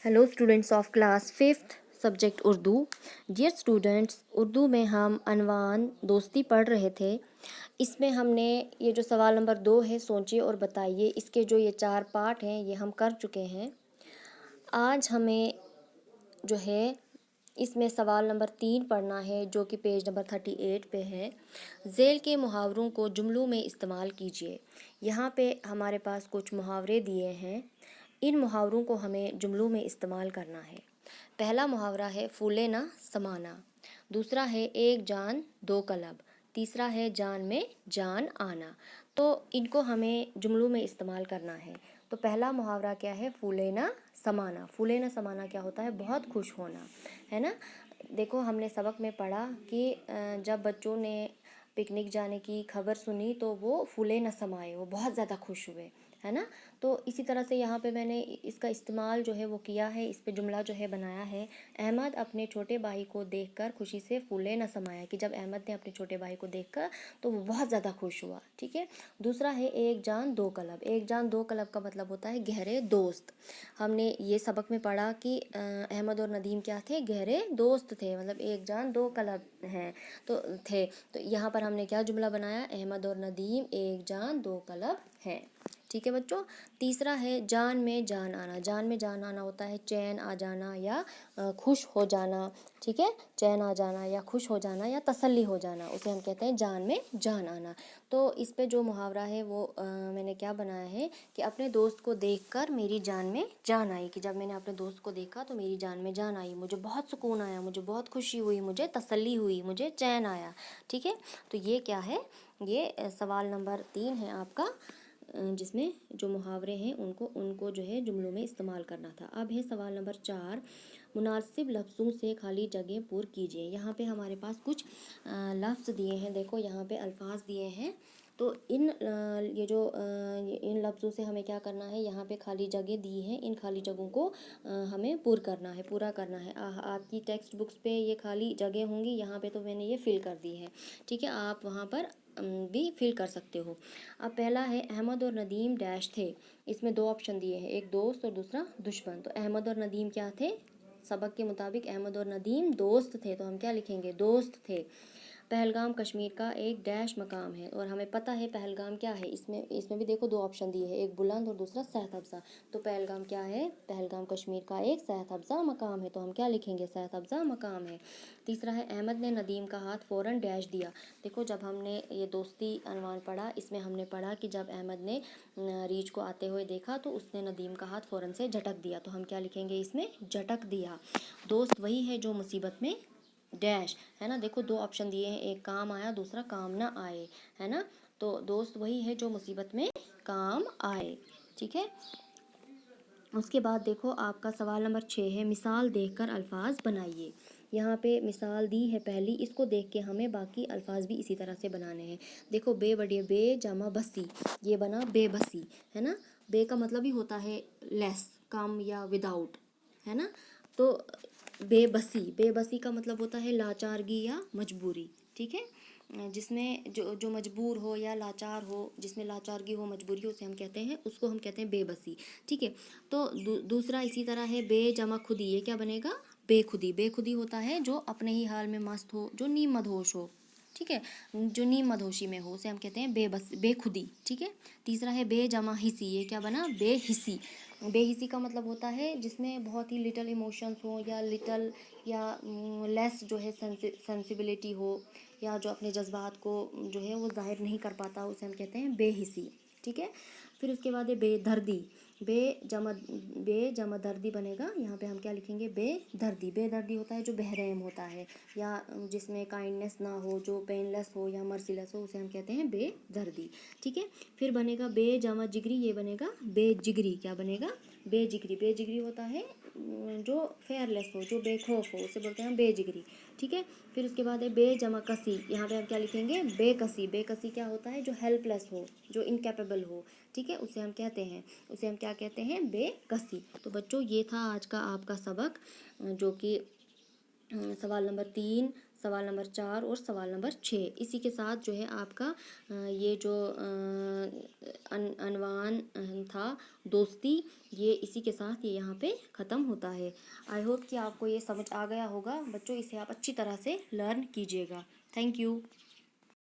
Hello students of class fifth subject Urdu. Dear students, Urdu में हम अनवान दोस्ती पढ़ रहे थे। इसमें हमने ये जो सवाल नंबर 2 है, सोचिए और बताइए, इसके जो ये 4 पार्ट हैं ये हम कर चुके हैं। आज हमें जो है इसमें सवाल नंबर 3 पढ़ना है, जो कि पेज नंबर 38 पे है। ज़ेल के मुहावरों को जुमलों में इस्तेमाल कीजिए। यहाँ पे हमारे पास कुछ मुहावरे दिए हैं। इन मुहावरों को हमें जुमलों में इस्तेमाल करना है। पहला मुहावरा है फूले ना समाना, दूसरा है एक जान दो कलब, तीसरा है जान में जान आना। तो इनको हमें जुमलों में इस्तेमाल करना है। तो पहला मुहावरा क्या है? फूले ना समाना। फूले ना समाना क्या होता है? बहुत खुश होना, है ना। देखो, हमने सबक में पढ़ा कि जब बच्चों ने पिकनिक जाने की खबर सुनी तो वो फूले न समाए, वो बहुत ज़्यादा खुश हुए, है ना। तो इसी तरह से यहाँ पे मैंने इसका इस्तेमाल जो है वो किया है, इस पे जुमला जो है बनाया है। अहमद अपने छोटे भाई को देखकर खुशी से फूले न समाया, कि जब अहमद ने अपने छोटे भाई को देखकर तो वो बहुत ज़्यादा खुश हुआ, ठीक है। दूसरा है एक जान दो कलब। एक जान दो कलब का मतलब होता है गहरे दोस्त। हमने ये सबक में पढ़ा कि अहमद और नदीम क्या थे? गहरे दोस्त थे, मतलब एक जान दो कलब हैं तो थे। तो यहाँ पर हमने क्या जुमला बनाया? अहमद और नदीम एक जान दो कलब हैं, ठीक है बच्चों। तीसरा है जान में जान आना। जान में जान आना होता है चैन आ जाना या खुश हो जाना, ठीक है। चैन आ जाना या खुश हो जाना या तसल्ली हो जाना, उसे हम कहते हैं जान में जान आना। तो इस पे जो मुहावरा है वो मैंने क्या बनाया है कि अपने दोस्त को देखकर मेरी जान में जान आई, कि जब मैंने अपने दोस्त को देखा तो मेरी जान में जान आई, मुझे बहुत सुकून आया, मुझे बहुत खुशी हुई, मुझे तसल्ली हुई, मुझे चैन आया, ठीक है। तो ये क्या है? ये सवाल नंबर 3 है आपका, जिसमें जो मुहावरे हैं उनको जो है जुमलों में इस्तेमाल करना था। अब है सवाल नंबर 4, मुनासिब लफ्ज़ों से खाली जगह पूर कीजिए। यहाँ पे हमारे पास कुछ लफ्ज़ दिए हैं। देखो, यहाँ पे अल्फाज दिए हैं। तो इन इन लफ्ज़ों से हमें क्या करना है? यहाँ पे खाली जगह दी है, इन खाली जगहों को हमें पूरा करना है। आपकी टेक्स्ट बुक्स पे ये खाली जगह होंगी, यहाँ पे तो मैंने ये फिल कर दी है, ठीक है। आप वहाँ पर भी फिल कर सकते हो। अब पहला है अहमद और नदीम डैश थे। इसमें 2 ऑप्शन दिए हैं, एक दोस्त और दूसरा दुश्मन। तो अहमद और नदीम क्या थे? सबक के मुताबिक अहमद और नदीम दोस्त थे, तो हम क्या लिखेंगे? दोस्त थे। पहलगाम कश्मीर का एक डैश मकाम है, और हमें पता है पहलगाम क्या है। इसमें भी देखो 2 ऑप्शन दिए हैं, एक बुलंद और दूसरा सेहत अफ़ज़ा। तो पहलगाम क्या है? पहलगाम कश्मीर का एक सेहत अफ़ज़ा मकाम है, तो हम क्या लिखेंगे? सेहत अफ़ज़ा मकाम है। तीसरा है अहमद ने नदीम का हाथ फ़ौरन डैश दिया। देखो, जब हमने ये दोस्ती अनवान पढ़ा, इसमें हमने पढ़ा कि जब अहमद ने रीछ को आते हुए देखा तो उसने नदीम का हाथ फ़ौरन से झटक दिया, तो हम क्या लिखेंगे इसमें? झटक दिया। दोस्त वही है जो मुसीबत में डैश, है ना। देखो, 2 ऑप्शन दिए हैं, एक काम आया, दूसरा काम ना आए, है ना। तो दोस्त वही है जो मुसीबत में काम आए, ठीक है। उसके बाद देखो, आपका सवाल नंबर 6 है, मिसाल देखकर अल्फाज बनाइए। यहाँ पे मिसाल दी है पहली, इसको देख के हमें बाकी अल्फाज भी इसी तरह से बनाने हैं। देखो, बे बड़े बे जमा बसी, ये बना बेबसी, है ना। बे का मतलब ही होता है लेस, कम या विदाउट, है ना। तो बेबसी का मतलब होता है लाचारगी या मजबूरी, ठीक है। जिसमें जो मजबूर हो या लाचार हो, जिसमें लाचारगी हो, मजबूरी हो, उसे हम कहते हैं, उसको हम कहते हैं बेबसी, ठीक है। तो दूसरा इसी तरह है बे जमा खुदी, ये क्या बनेगा? बेखुदी। बेखुदी होता है जो अपने ही हाल में मस्त हो, जो नीम मदहोश हो, ठीक है। जो नीम मदहोशी में हो उसे हम कहते हैं बेखुदी, ठीक है। तीसरा है बे जमा हिस्सी, ये क्या बना? बेहिसी। बेहिसी का मतलब होता है जिसमें बहुत ही लिटल इमोशंस हो, या लिटल या लेस जो है सेंसिबिलिटी हो, या जो अपने जज्बात को जो है वो जाहिर नहीं कर पाता, उसे हम कहते हैं बेहिसी, ठीक है। फिर उसके बाद है बेदर्दी। बे जमा दर्दी बनेगा, यहाँ पे हम क्या लिखेंगे? बेदर्दी। बेदर्दी होता है जो बेरहम होता है, या जिसमें काइंडनेस ना हो, जो पेनलेस हो या मर्सीलेस हो, उसे हम कहते हैं बेदर्दी, ठीक है। फिर बनेगा बे जमा जिगरी, ये बनेगा बेजिगरी। क्या बनेगा? बेजिगरी। बेजिगरी होता है जो फेयरलेस हो, जो बेखौफ हो, उसे बोलते हैं हम बेजिगरी, ठीक है। फिर उसके बाद है बे जमा कसी, यहाँ पे हम क्या लिखेंगे? बेकसी। बेकसी क्या होता है? जो हेल्पलेस हो, जो इनकेपेबल हो, ठीक है, उसे हम क्या कहते हैं? बेकसी। तो बच्चों, ये था आज का आपका सबक, जो कि सवाल नंबर 3, سوال نمبر 4 اور سوال نمبر 6. اسی کے ساتھ جو ہے آپ کا یہ جو عنوان تھا دوستی، یہ اسی کے ساتھ یہ یہاں پہ ختم ہوتا ہے. آئی ہوپ کہ آپ کو یہ سمجھ آ گیا ہوگا بچوں. اسے آپ اچھی طرح سے لرن کیجیے گا. Thank you.